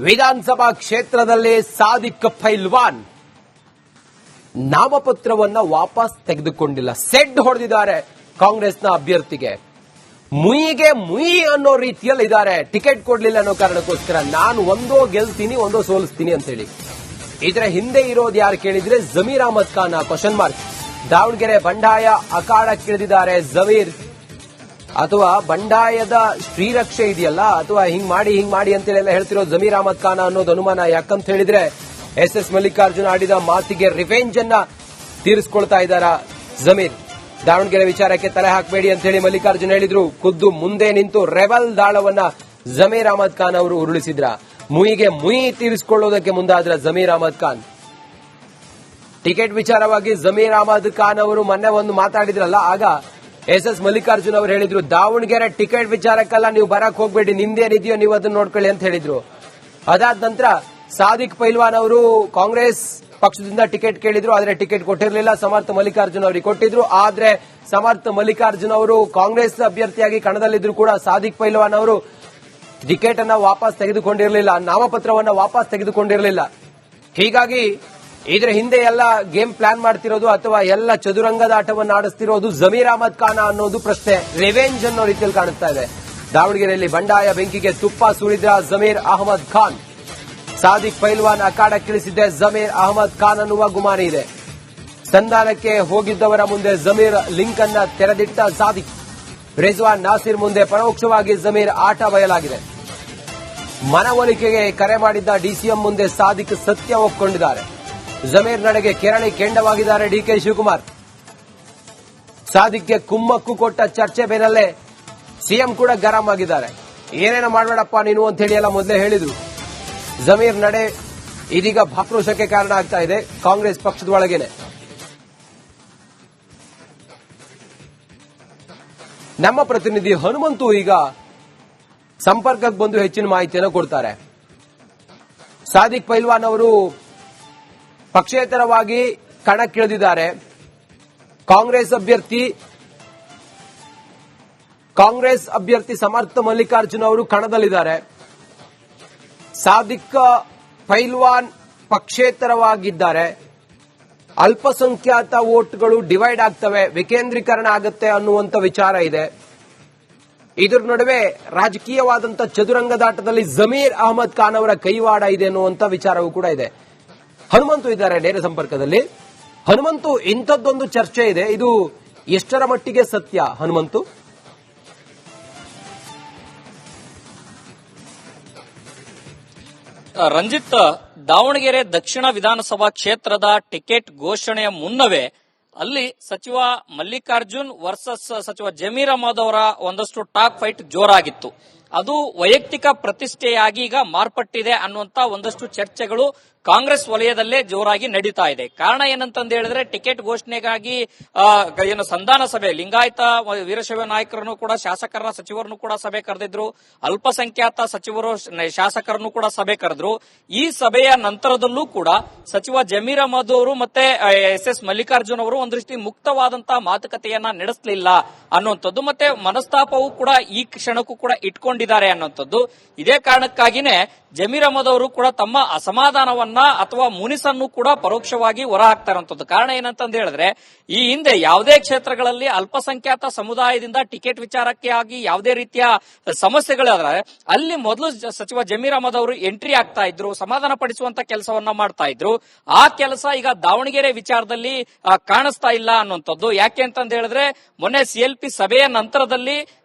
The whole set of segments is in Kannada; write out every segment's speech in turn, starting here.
ವಿಧಾನಸಭಾ ಕ್ಷೇತ್ರದಲ್ಲಿ ಸಾದಿಕ್ ಪೈಲ್ವಾನ್ ನಾಮಪತ್ರವನ್ನ ವಾಪಸ್ ತೆಗೆದುಕೊಂಡಿಲ್ಲ. ಸೆಡ್ ಹೊಡೆದಿದ್ದಾರೆ ಕಾಂಗ್ರೆಸ್ನ ಅಭ್ಯರ್ಥಿಗೆ. ಮುಯಿಗೆ ಮುಯಿ ಅನ್ನೋ ರೀತಿಯಲ್ಲಿ ಇದ್ದಾರೆ. ಟಿಕೆಟ್ ಕೊಡ್ಲಿಲ್ಲ ಅನ್ನೋ ಕಾರಣಕ್ಕೋಸ್ಕರ ನಾನು ಒಂದೋ ಗೆಲ್ತೀನಿ ಒಂದೋ ಸೋಲಿಸ್ತೀನಿ ಅಂತ ಹೇಳಿ. ಇದರ ಹಿಂದೆ ಇರೋದು ಯಾರು ಕೇಳಿದ್ರೆ ಜಮೀರ್ ಅಹಮದ್ ಖಾನ್ ಕ್ವಶನ್ ಮಾರ್ಕ್. ದಾವಣಗೆರೆ ಬಂಡಾಯ ಅಖಾಡಕ್ಕಿಳಿದಿದ್ದಾರೆ ಜಮೀರ್. ಅಥವಾ ಬಂಡಾಯದ ಶ್ರೀರಕ್ಷೆ ಇದೆಯಲ್ಲ, ಅಥವಾ ಹಿಂಗ್ ಮಾಡಿ ಅಂತೇಳಿ ಹೇಳ್ತಿರೋ ಜಮೀರ್ ಅಹಮದ್ ಖಾನ್ ಅನ್ನೋದು ಅನುಮಾನ. ಯಾಕಂತ ಹೇಳಿದ್ರೆ ಎಸ್ ಮಲ್ಲಿಕಾರ್ಜುನ ಆಡಿದ ಮಾತಿಗೆ ರಿವೆಂಜ್ ಅನ್ನ ತೀರಿಸಿಕೊಳ್ತಾ ಇದ್ದಾರ ಜಮೀರ್. ದಾವಣಗೆರೆ ವಿಚಾರಕ್ಕೆ ತಲೆ ಹಾಕಬೇಡಿ ಅಂತ ಹೇಳಿ ಮಲ್ಲಿಕಾರ್ಜುನ್ ಹೇಳಿದ್ರು. ಖುದ್ದು ಮುಂದೆ ನಿಂತು ರೆಬಲ್ ದಾಳವನ್ನ ಜಮೀರ್ ಅಹಮದ್ ಖಾನ್ ಅವರು ಉರುಳಿಸಿದ್ರ. ಮುಯಿಗೆ ಮುಯಿ ತೀರಿಸಿಕೊಳ್ಳೋದಕ್ಕೆ ಮುಂದಾದ್ರ ಜಮೀರ್ ಅಹಮದ್ ಖಾನ್. ಟಿಕೆಟ್ ವಿಚಾರವಾಗಿ ಜಮೀರ್ ಅಹಮದ್ ಖಾನ್ ಅವರು ಮೊನ್ನೆ ಒಂದು ಮಾತಾಡಿದ್ರಲ್ಲ, ಆಗ ಎಸ್ ಮಲ್ಲಿಕಾರ್ಜುನ್ ಅವರು ಹೇಳಿದ್ರು ದಾವಣಗೆರೆ ಟಿಕೆಟ್ ವಿಚಾರಕ್ಕೆಲ್ಲ ನೀವು ಬರಕ್ ಹೋಗ್ಬೇಡಿ, ನಿಮ್ದೇನಿದೆಯೋ ನೀವು ಅದನ್ನ ನೋಡ್ಕೊಳ್ಳಿ ಅಂತ ಹೇಳಿದ್ರು. ಅದಾದ ನಂತರ ಸಾದಿಕ್ ಪೈಲ್ವಾನ್ ಅವರು ಕಾಂಗ್ರೆಸ್ ಪಕ್ಷದಿಂದ ಟಿಕೆಟ್ ಕೇಳಿದ್ರು, ಆದ್ರೆ ಟಿಕೆಟ್ ಕೊಟ್ಟಿರಲಿಲ್ಲ. ಸಮರ್ಥ ಮಲ್ಲಿಕಾರ್ಜುನ್ ಅವರಿಗೆ ಕೊಟ್ಟಿದ್ರು. ಆದ್ರೆ ಸಮರ್ಥ ಮಲ್ಲಿಕಾರ್ಜುನ್ ಅವರು ಕಾಂಗ್ರೆಸ್ ಅಭ್ಯರ್ಥಿಯಾಗಿ ಕಣದಲ್ಲಿದ್ರು ಕೂಡ ಸಾದಿಕ್ ಪೈಲ್ವಾನ್ ಅವರು ಟಿಕೆಟ್ ಅನ್ನ ವಾಪಸ್ ತೆಗೆದುಕೊಂಡಿರಲಿಲ್ಲ, ನಾಮಪತ್ರವನ್ನ ವಾಪಸ್ ತೆಗೆದುಕೊಂಡಿರಲಿಲ್ಲ. ಹೀಗಾಗಿ ಇದರ ಹಿಂದೆ ಎಲ್ಲ ಗೇಮ್ ಪ್ಲಾನ್ ಮಾಡ್ತಿರೋದು ಅಥವಾ ಎಲ್ಲ ಚದುರಂಗದ ಆಟವನ್ನು ಆಡಿಸ್ತಿರೋದು ಜಮೀರ್ ಅಹಮದ್ ಖಾನ್ ಅನ್ನೋದು ಪ್ರಶ್ನೆ. ರಿವೆಂಜ್ ಅನ್ನೋ ರೀತಿಯಲ್ಲಿ ಕಾಣಿಸ್ತಾ ಇದೆ. ದಾವಣಗೆರೆಯಲ್ಲಿ ಬಂಡಾಯ ಬೆಂಕಿಗೆ ತುಪ್ಪ ಸುರಿದ ಜಮೀರ್ ಅಹಮದ್ ಖಾನ್. ಸಾದಿಕ್ ಪೈಲ್ವಾನ್ ಅಖಾಡಕ್ಕಿಳಿಸಿದ್ದೆ ಜಮೀರ್ ಅಹಮದ್ ಖಾನ್ ಅನ್ನುವ ಗುಮಾನಿ ಇದೆ. ಸಂಧಾನಕ್ಕೆ ಹೋಗಿದ್ದವರ ಮುಂದೆ ಜಮೀರ್ ಲಿಂಕ್ ಅನ್ನ ತೆರೆದಿಟ್ಟ ಸಾದಿಕ್. ರಿಜ್ವಾನ್ ನಾಸಿರ್ ಮುಂದೆ ಪರೋಕ್ಷವಾಗಿ ಜಮೀರ್ ಆಟ ಬಯಲಾಗಿದೆ. ಮನವೊಲಿಕೆಗೆ ಕರೆ ಮಾಡಿದ್ದ ಡಿಸಿಎಂ ಮುಂದೆ ಸಾದಿಕ್ ಸತ್ಯ ಒಪ್ಪಿಕೊಂಡಿದ್ದಾರೆ. ಜಮೀರ್ ನಡೆಗೆ ಕೆರಳಿ ಕೆಂಡವಾಗಿದ್ದಾರೆ ಡಿಕೆ ಶಿವಕುಮಾರ್. ಸಾದಿಕ್ಗೆ ಕುಮ್ಮಕ್ಕು ಕೊಟ್ಟ ಚರ್ಚೆ ಬೆನ್ನಲ್ಲೇ ಸಿಎಂ ಕೂಡ ಗರಂ ಆಗಿದ್ದಾರೆ. ಏನೇನೋ ಮಾಡಬೇಡಪ್ಪ ನೀನು ಅಂತ ಹೇಳಿ ಎಲ್ಲ ಮೊದಲೇ ಹೇಳಿದ್ರು. ಜಮೀರ್ ನಡೆ ಇದೀಗ ಆಕ್ರೋಶಕ್ಕೆ ಕಾರಣ ಆಗ್ತಾ ಇದೆ ಕಾಂಗ್ರೆಸ್ ಪಕ್ಷದ ಒಳಗೇನೆ. ನಮ್ಮ ಪ್ರತಿನಿಧಿ ಹನುಮಂತು ಈಗ ಸಂಪರ್ಕಕ್ಕೆ ಬಂದು ಹೆಚ್ಚಿನ ಮಾಹಿತಿಯನ್ನು ಕೊಡ್ತಾರೆ. ಸಾದಿಕ್ ಪೈಲ್ವಾನ್ ಅವರು ಪಕ್ಷೇತರವಾಗಿ ಕಣಕ್ಕಿಳಿದಿದ್ದಾರೆ. ಕಾಂಗ್ರೆಸ್ ಅಭ್ಯರ್ಥಿ ಸಮರ್ಥ ಮಲ್ಲಿಕಾರ್ಜುನ್ ಅವರು ಕಣದಲ್ಲಿದ್ದಾರೆ. ಸಾದಿಕ್ ಪೈಲ್ವಾನ್ ಪಕ್ಷೇತರವಾಗಿದ್ದಾರೆ. ಅಲ್ಪಸಂಖ್ಯಾತ ವೋಟ್ಗಳು ಡಿವೈಡ್ ಆಗ್ತವೆ, ವಿಕೇಂದ್ರೀಕರಣ ಆಗುತ್ತೆ ಅನ್ನುವಂತ ವಿಚಾರ ಇದೆ. ಇದರ ನಡುವೆ ರಾಜಕೀಯವಾದಂತಹ ಚದುರಂಗದಾಟದಲ್ಲಿ ಜಮೀರ್ ಅಹಮದ್ ಖಾನ್ ಅವರ ಕೈವಾಡ ಇದೆ ಅನ್ನುವಂತ ವಿಚಾರವೂ ಕೂಡ ಇದೆ. ಹನುಮಂತು ಇದ್ದಾರೆ ನೇರ ಸಂಪರ್ಕದಲ್ಲಿ. ಹನುಮಂತು, ಇಂಥದ್ದೊಂದು ಚರ್ಚೆ ಇದೆ, ಇದು ಎಷ್ಟರ ಮಟ್ಟಿಗೆ ಸತ್ಯ ಹನುಮಂತು? ರಂಜಿತ್, ದಾವಣಗೆರೆ ದಕ್ಷಿಣ ವಿಧಾನಸಭಾ ಕ್ಷೇತ್ರದ ಟಿಕೆಟ್ ಘೋಷಣೆಯ ಮುನ್ನವೇ ಅಲ್ಲಿ ಸಚಿವ ಮಲ್ಲಿಕಾರ್ಜುನ್ ವರ್ಸಸ್ ಸಚಿವ ಜಮೀರ್ ಅಹಮದ್ ಅವರ ಒಂದಷ್ಟು ಟಾಕ್ ಫೈಟ್ ಜೋರಾಗಿತ್ತು. ಅದು ವೈಯಕ್ತಿಕ ಪ್ರತಿಷ್ಠೆಯಾಗಿ ಈಗ ಮಾರ್ಪಟ್ಟಿದೆ ಅನ್ನುವಂತ ಒಂದಷ್ಟು ಚರ್ಚೆಗಳು ಕಾಂಗ್ರೆಸ್ ವಲಯದಲ್ಲೇ ಜೋರಾಗಿ ನಡೀತಾ ಇದೆ. ಕಾರಣ ಏನಂತಂದು ಹೇಳಿದ್ರೆ ಟಿಕೆಟ್ ಘೋಷಣೆಗಾಗಿ ಏನು ಸಂಧಾನ ಸಭೆ, ಲಿಂಗಾಯತ ವೀರಶೈವ ನಾಯಕರನ್ನು ಕೂಡ ಶಾಸಕರ ಸಚಿವರನ್ನು ಕೂಡ ಸಭೆ ಕರೆದಿದ್ರು, ಅಲ್ಪಸಂಖ್ಯಾತ ಸಚಿವರು ಶಾಸಕರನ್ನು ಕೂಡ ಸಭೆ ಕರೆದ್ರು. ಈ ಸಭೆಯ ನಂತರದಲ್ಲೂ ಕೂಡ ಸಚಿವ ಜಮೀರ್ ಅಹಮದ್ ಅವರು ಮತ್ತೆ ಎಸ್ ಮಲ್ಲಿಕಾರ್ಜುನ್ ಅವರು ಒಂದು ರೀತಿ ಮುಕ್ತವಾದಂತಹ ಮಾತುಕತೆಯನ್ನ ನಡೆಸಲಿಲ್ಲ ಅನ್ನುವಂಥದ್ದು, ಮತ್ತೆ ಮನಸ್ತಾಪವೂ ಕೂಡ ಈ ಕ್ಷಣಕ್ಕೂ ಕೂಡ ಇಟ್ಕೊಂಡಿದ್ದಾರೆ ಅನ್ನುವಂಥದ್ದು. ಇದೇ ಕಾರಣಕ್ಕಾಗಿನೇ ಜಮೀರ್ ಅಹಮದ್ ಅವರು ಕೂಡ ತಮ್ಮ ಅಸಮಾಧಾನವನ್ನ ಅಥವಾ ಮುನಿಸನ್ನು ಕೂಡ ಪರೋಕ್ಷವಾಗಿ ಹೊರಹಾಕ್ತಾರಂತದ್ದು. ಕಾರಣ ಏನಂತಂದು ಹೇಳಿದ್ರೆ ಈ ಹಿಂದೆ ಯಾವುದೇ ಕ್ಷೇತ್ರಗಳಲ್ಲಿ ಅಲ್ಪಸಂಖ್ಯಾತ ಸಮುದಾಯದಿಂದ ಟಿಕೆಟ್ ವಿಚಾರಕ್ಕೆ ಆಗಿ ಯಾವುದೇ ರೀತಿಯ ಸಮಸ್ಯೆಗಳಾದ್ರೆ ಅಲ್ಲಿ ಮೊದಲು ಸಚಿವ ಜಮೀರ್ ಅಹಮದ್ ಅವರು ಎಂಟ್ರಿ ಆಗ್ತಾ ಇದ್ರು, ಸಮಾಧಾನ ಪಡಿಸುವಂತ ಕೆಲಸವನ್ನ ಮಾಡ್ತಾ ಇದ್ರು. ಆ ಕೆಲಸ ಈಗ ದಾವಣಗೆರೆ ವಿಚಾರದಲ್ಲಿ ಕಾಣಿಸ್ತಾ ಇಲ್ಲ ಅನ್ನುವಂಥದ್ದು. ಯಾಕೆ ಅಂತಂದು ಹೇಳಿದ್ರೆ ಮೊನ್ನೆ ಸಿಎಲ್ಪಿ ಸಭೆಯ ನಂತರದಲ್ಲಿ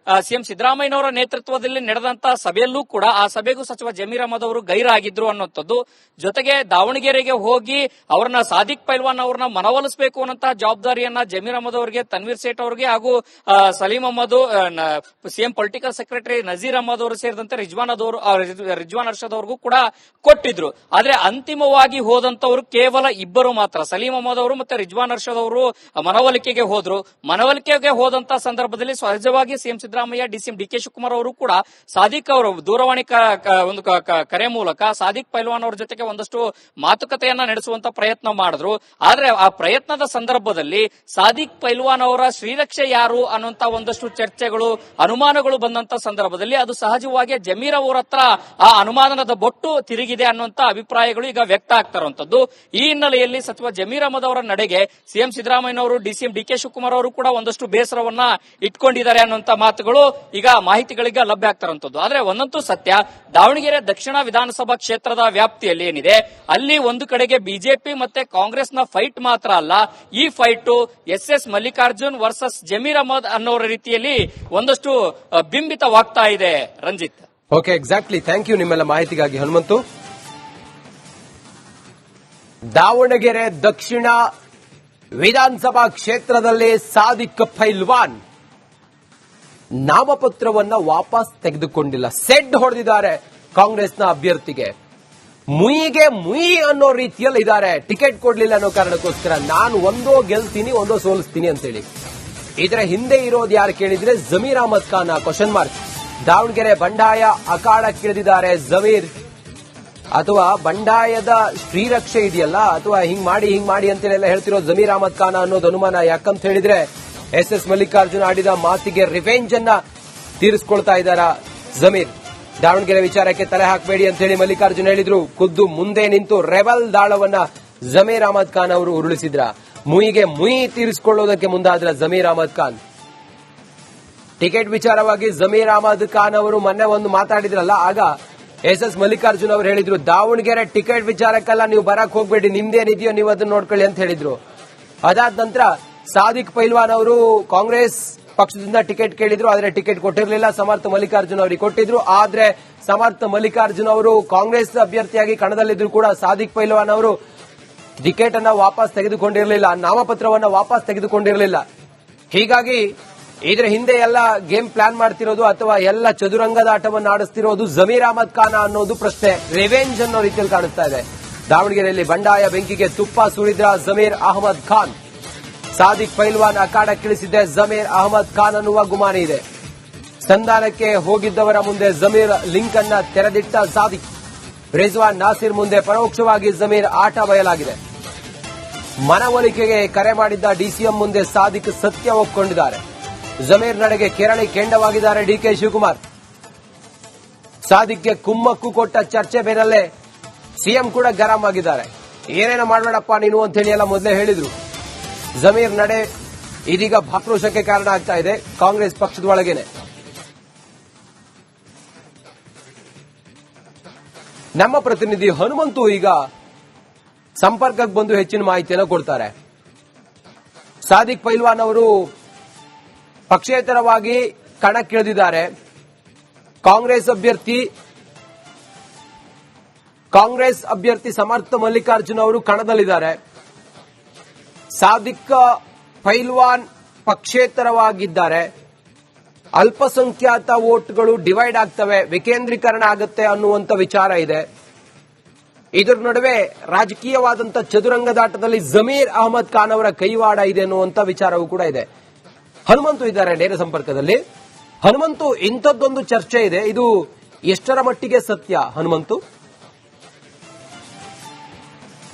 ಸಿಎಂ ಸಿದ್ದರಾಮಯ್ಯನವರ ನೇತೃತ್ವದಲ್ಲಿ ನಡೆದಂತಹ ಸಭೆಯಲ್ಲೂ ಕೂಡ ಆ ಸಭೆಗೂ ಸಚಿವ ಜಮೀರ್ ಅಹಮದ್ ಅವರು ಗೈರಾಗಿದ್ರು ಅನ್ನುವಂಥದ್ದು. ಜೊತೆಗೆ ದಾವಣಗೆರೆಗೆ ಹೋಗಿ ಅವರನ್ನ ಸಾದಿಕ್ ಪೈಲ್ವಾನ್ ಅವರನ್ನ ಮನವೊಲಿಸಬೇಕು ಅನ್ನುವಂತಹ ಜವಾಬ್ದಾರಿಯನ್ನ ಜಮೀರ್ ಅಹಮದ್ ಅವರಿಗೆ, ತನ್ವೀರ್ ಸೇಠ್ ಅವರಿಗೆ ಹಾಗೂ Saleem Ahmed, CM political secretary Nazeer Ahmed ಅವರು ಸೇರಿದಂತೆ ರಿಜ್ವಾನ್ ಅರ್ಷದ್ ಅವರಿಗೂ ಕೂಡ ಕೊಟ್ಟಿದ್ರು. ಆದ್ರೆ ಅಂತಿಮವಾಗಿ ಹೋದಂತವರು ಕೇವಲ ಇಬ್ಬರು ಮಾತ್ರ, ಸಲೀಂ ಅಹಮದ್ ಅವರು ಮತ್ತೆ ರಿಜ್ವಾನ್ ಅರ್ಷದ್ ಅವರು ಮನವೊಲಿಕೆಗೆ ಹೋದ್ರು. ಮನವೊಲಿಕೆಗೆ ಹೋದಂತಹ ಸಂದರ್ಭದಲ್ಲಿ ಸಹಜವಾಗಿ ಸಿಎಂ ಸಿದ್ದರಾಮಯ್ಯ, ಡಿಸಿಎಂ ಡಿಕೆ ಶಿವಕುಮಾರ್ ಅವರು ಕೂಡ ಸಾದಿಕ್ ಅವರು ದೂರವಾಣಿ ಒಂದು ಕರೆ ಮೂಲಕ ಸಾದಿಕ್ ಪೈಲ್ವಾನ್ ಅವರ ಜೊತೆಗೆ ಒಂದಷ್ಟು ಮಾತುಕತೆಯನ್ನ ನಡೆಸುವಂತ ಪ್ರಯತ್ನ ಮಾಡಿದ್ರು. ಆದ್ರೆ ಆ ಪ್ರಯತ್ನದ ಸಂದರ್ಭದಲ್ಲಿ ಸಾದಿಕ್ ಪೈಲ್ವಾನ್ ಅವರ ಶ್ರೀರಕ್ಷೆ ಯಾರು ಅನ್ನುವಂತ ಒಂದಷ್ಟು ಚರ್ಚೆಗಳು, ಅನುಮಾನಗಳು ಬಂದಂತ ಸಂದರ್ಭದಲ್ಲಿ ಅದು ಸಹಜವಾಗಿ ಜಮೀರ್ ಅವರ ಹತ್ರ ಆ ಅನುಮಾನದ ಬೊಟ್ಟು ತಿರುಗಿದೆ ಅನ್ನುವಂತ ಅಭಿಪ್ರಾಯಗಳು ಈಗ ವ್ಯಕ್ತ ಆಗ್ತಾರಂತದ್ದು. ಈ ಹಿನ್ನೆಲೆಯಲ್ಲಿ ಸಚಿವ ಜಮೀರ್ ಅಹಮದ್ ಅವರ ನಡೆಗೆ ಸಿಎಂ ಸಿದ್ದರಾಮಯ್ಯ ಅವರು, ಡಿಸಿಎಂ ಡಿಕೆ ಶಿವಕುಮಾರ್ ಅವರು ಕೂಡ ಒಂದಷ್ಟು ಬೇಸರವನ್ನ ಇಟ್ಕೊಂಡಿದ್ದಾರೆ ಅನ್ನುವಂತ ಮಾತುಗಳು ಈಗ ಮಾಹಿತಿಗಳಿಗೆ ಲಭ್ಯ ಆಗ್ತಾರಂತದ್ದು. ಆದ್ರೆ ಒಂದಂತೂ ಸತ್ಯ, ದಾವಣಗೆರೆ ದಕ್ಷಿಣ ವಿಧಾನಸಭಾ ಕ್ಷೇತ್ರದ ವ್ಯಾಪ್ತಿಯಲ್ಲಿ ಏನಿದೆ ಅಲ್ಲಿ ಒಂದು ಕಡೆಗೆ ಬಿಜೆಪಿ ಮತ್ತೆ ಕಾಂಗ್ರೆಸ್ನ ಫೈಟ್ ಮಾತ್ರ ಅಲ್ಲ, ಈ fight S Mallikarjun versus Zameer Ahmed ಅನ್ನೋ ರೀತಿಯಲ್ಲಿ ಒಂದಷ್ಟು ಬಿಂಬಿತವಾಗ್ತಾ ಇದೆ. Ranjith. Okay, exactly. Thank you ನಿಮ್ಮೆಲ್ಲ ಮಾಹಿತಿಗಾಗಿ ಹನುಮಂತು. ದಾವಣಗೆರೆ ದಕ್ಷಿಣ ವಿಧಾನಸಭಾ ಕ್ಷೇತ್ರದಲ್ಲಿ ಸಾದಿಕ್ ಪೈಲ್ವಾನ್ ನಾಮಪತ್ರವನ್ನ ವಾಪಸ್ ತೆಗೆದುಕೊಂಡಿಲ್ಲ. ಸೆಡ್ ಹೊಡೆದಿದ್ದಾರೆ ಕಾಂಗ್ರೆಸ್ನ ಅಭ್ಯರ್ಥಿಗೆ. ಮುಯಿಗೆ ಮುಯಿ ಅನ್ನೋ ರೀತಿಯಲ್ಲಿ ಇದ್ದಾರೆ. ಟಿಕೆಟ್ ಕೊಡ್ಲಿಲ್ಲ ಅನ್ನೋ ಕಾರಣಕ್ಕೋಸ್ಕರ ನಾನು ಒಂದೋ ಗೆಲ್ತೀನಿ ಒಂದೋ ಸೋಲಿಸ್ತೀನಿ ಅಂತೇಳಿ. ಇದರ ಹಿಂದೆ ಇರೋದು ಯಾರು ಕೇಳಿದ್ರೆ ಜಮೀರ್ ಅಹಮದ್ ಖಾನ್. Question mark. ದಾವಣಗೆರೆ ಬಂಡಾಯ ಅಖಾಡಕ್ಕಿಳಿದಿದ್ದಾರೆ ಜಮೀರ್. ಅಥವಾ ಬಂಡಾಯದ ಶ್ರೀರಕ್ಷೆ ಇದೆಯಲ್ಲ, ಅಥವಾ ಹಿಂಗ್ ಮಾಡಿ ಅಂತೇಳೆಲ್ಲ ಹೇಳ್ತಿರೋದು ಜಮೀರ್ ಅಹಮದ್ ಖಾನ್ ಅನ್ನೋದು ಅನುಮಾನ. ಯಾಕಂತ ಹೇಳಿದ್ರೆ ಎಸ್ ಮಲ್ಲಿಕಾರ್ಜುನ್ ಆಡಿದ ಮಾತಿಗೆ ರಿವೆಂಜ್ ಅನ್ನ ತೀರಿಸಿಕೊಳ್ತಾ ಇದ್ದಾರ ಜಮೀರ್. ದಾವಣಗೆರೆ ವಿಚಾರಕ್ಕೆ ತಲೆ ಹಾಕಬೇಡಿ ಅಂತ ಹೇಳಿ ಮಲ್ಲಿಕಾರ್ಜುನ್ ಹೇಳಿದ್ರು. ಖುದ್ದು ಮುಂದೆ ನಿಂತು ರೆಬಲ್ ದಾಳವನ್ನ ಜಮೀರ್ ಅಹಮದ್ ಖಾನ್ ಅವರು ಉರುಳಿಸಿದ್ರ. ಮುಯಿಗೆ ಮುಯಿ ತೀರಿಸಿಕೊಳ್ಳೋದಕ್ಕೆ ಮುಂದಾದ್ರ ಜಮೀರ್ ಅಹಮದ್ ಖಾನ್. ಟಿಕೆಟ್ ವಿಚಾರವಾಗಿ ಜಮೀರ್ ಅಹಮದ್ ಖಾನ್ ಅವರು ಮೊನ್ನೆ ಒಂದು ಮಾತಾಡಿದ್ರಲ್ಲ, ಆಗ ಎಸ್ ಮಲ್ಲಿಕಾರ್ಜುನ್ ಅವರು ಹೇಳಿದ್ರು ದಾವಣಗೆರೆ ಟಿಕೆಟ್ ವಿಚಾರಕ್ಕೆಲ್ಲ ನೀವು ಬರಕ್ ಹೋಗ್ಬೇಡಿ, ನಿಮ್ದೇನಿದೆಯೋ ನೀವು ಅದನ್ನ ನೋಡ್ಕೊಳ್ಳಿ ಅಂತ ಹೇಳಿದ್ರು. ಅದಾದ ನಂತರ ಸಾದಿಕ್ ಪೈಲ್ವಾನ್ ಅವರು ಕಾಂಗ್ರೆಸ್ ಪಕ್ಷದಿಂದ ಟಿಕೆಟ್ ಕೇಳಿದ್ರು, ಆದ್ರೆ ಟಿಕೆಟ್ ಕೊಟ್ಟಿರಲಿಲ್ಲ. ಸಮರ್ಥ ಮಲ್ಲಿಕಾರ್ಜುನ್ ಅವರಿಗೆ ಕೊಟ್ಟಿದ್ರು. ಆದ್ರೆ ಸಮರ್ಥ ಮಲ್ಲಿಕಾರ್ಜುನ್ ಅವರು ಕಾಂಗ್ರೆಸ್ ಅಭ್ಯರ್ಥಿಯಾಗಿ ಕಣದಲ್ಲಿದ್ರು ಕೂಡ ಸಾದಿಕ್ ಪೈಲ್ವಾನ್ ಅವರು ಟಿಕೆಟ್ ಅನ್ನ ವಾಪಸ್ ತೆಗೆದುಕೊಂಡಿರಲಿಲ್ಲ, ನಾಮಪತ್ರವನ್ನ ವಾಪಸ್ ತೆಗೆದುಕೊಂಡಿರಲಿಲ್ಲ. ಹೀಗಾಗಿ ಇದರ ಹಿಂದೆ ಎಲ್ಲ ಗೇಮ್ ಪ್ಲಾನ್ ಮಾಡ್ತಿರೋದು ಅಥವಾ ಎಲ್ಲ ಚದುರಂಗದ ಆಟವನ್ನು ಆಡಿಸ್ತಿರೋದು ಜಮೀರ್ ಅಹಮದ್ ಖಾನ್ ಅನ್ನೋದು ಪ್ರಶ್ನೆ. ರಿವೆಂಜ್ ಅನ್ನೋ ರೀತಿಯಲ್ಲಿ ಕಾಣಿಸ್ತಾ ಇದೆ. ದಾವಣಗೆರೆಯಲ್ಲಿ ಬಂಡಾಯ ಬೆಂಕಿಗೆ ತುಪ್ಪ ಸುರಿದ್ರ ಜಮೀರ್ ಅಹಮದ್ ಖಾನ್. ಸಾದಿಕ್ ಪೈಲ್ವಾನ್ ಅಖಾಡಕ್ಕಿಳಿಸಿದ್ದೆ ಜಮೀರ್ ಅಹಮದ್ ಖಾನ್ ಅನ್ನುವ ಗುಮಾನಿ ಇದೆ. ಸಂಧಾನಕ್ಕೆ ಹೋಗಿದ್ದವರ ಮುಂದೆ ಜಮೀರ್ ಲಿಂಕ್ ಅನ್ನ ತೆರೆದಿಟ್ಟ ಸಾದಿಕ್. ರಿಜ್ವಾನ್ ನಾಸಿರ್ ಮುಂದೆ ಪರೋಕ್ಷವಾಗಿ ಜಮೀರ್ ಆಟ ಬಯಲಾಗಿದೆ. ಮನವೊಲಿಕೆಗೆ ಕರೆ ಮಾಡಿದ್ದ ಡಿಸಿಎಂ ಮುಂದೆ ಸಾದಿಕ್ ಸತ್ಯ ಒಪ್ಪಿಕೊಂಡಿದ್ದಾರೆ. ಜಮೀರ್ ನಡೆಗೆ ಕೆರಳಿ ಕೆಂಡವಾಗಿದ್ದಾರೆ ಡಿಕೆ ಶಿವಕುಮಾರ್. ಸಾದಿಕ್ಗೆ ಕುಮ್ಮಕ್ಕು ಕೊಟ್ಟ ಚರ್ಚೆ ಬೇರಲ್ಲೇ ಸಿಎಂ ಕೂಡ ಗರಂ ಆಗಿದ್ದಾರೆ. ಏನೇನೋ ಮಾಡಬೇಡಪ್ಪ ನೀನು ಅಂತ ಹೇಳಿ ಎಲ್ಲ ಮೊದಲೇ ಹೇಳಿದ್ರು. ಜಮೀರ್ ನಡೆ ಇದೀಗ ಆಕ್ರೋಶಕ್ಕೆ ಕಾರಣ ಆಗ್ತಾ ಇದೆ ಕಾಂಗ್ರೆಸ್ ಪಕ್ಷದ ಒಳಗೇನೆ. ನಮ್ಮ ಪ್ರತಿನಿಧಿ ಹನುಮಂತು ಈಗ ಸಂಪರ್ಕಕ್ಕೆ ಬಂದು ಹೆಚ್ಚಿನ ಮಾಹಿತಿಯನ್ನು ಕೊಡ್ತಾರೆ. ಸಾದಿಕ್ ಪೈಲ್ವಾನ್ ಅವರು ಪಕ್ಷೇತರವಾಗಿ ಕಣಕ್ಕಿಳಿದಿದ್ದಾರೆ. ಕಾಂಗ್ರೆಸ್ ಅಭ್ಯರ್ಥಿ ಸಮರ್ಥ ಮಲ್ಲಿಕಾರ್ಜುನ್ ಅವರು ಕಣದಲ್ಲಿದ್ದಾರೆ. ಸಾದಿಕ್ ಪೈಲ್ವಾನ್ ಪಕ್ಷೇತರವಾಗಿದ್ದಾರೆ. ಅಲ್ಪಸಂಖ್ಯಾತ ವೋಟ್ಗಳು ಡಿವೈಡ್ ಆಗ್ತವೆ, ವಿಕೇಂದ್ರೀಕರಣ ಆಗುತ್ತೆ ಅನ್ನುವಂತ ವಿಚಾರ ಇದೆ. ಇದರ ನಡುವೆ ರಾಜಕೀಯವಾದಂತಹ ಚದುರಂಗದಾಟದಲ್ಲಿ ಜಮೀರ್ ಅಹಮದ್ ಖಾನ್ ಅವರ ಕೈವಾಡ ಇದೆ ಅನ್ನುವಂತ ವಿಚಾರವೂ ಕೂಡ ಇದೆ. ಹನುಮಂತು ಇದ್ದಾರೆ ನೇರ ಸಂಪರ್ಕದಲ್ಲಿ. ಹನುಮಂತು, ಇಂಥದ್ದೊಂದು ಚರ್ಚೆ ಇದೆ, ಇದು ಎಷ್ಟರ ಮಟ್ಟಿಗೆ ಸತ್ಯ ಹನುಮಂತು?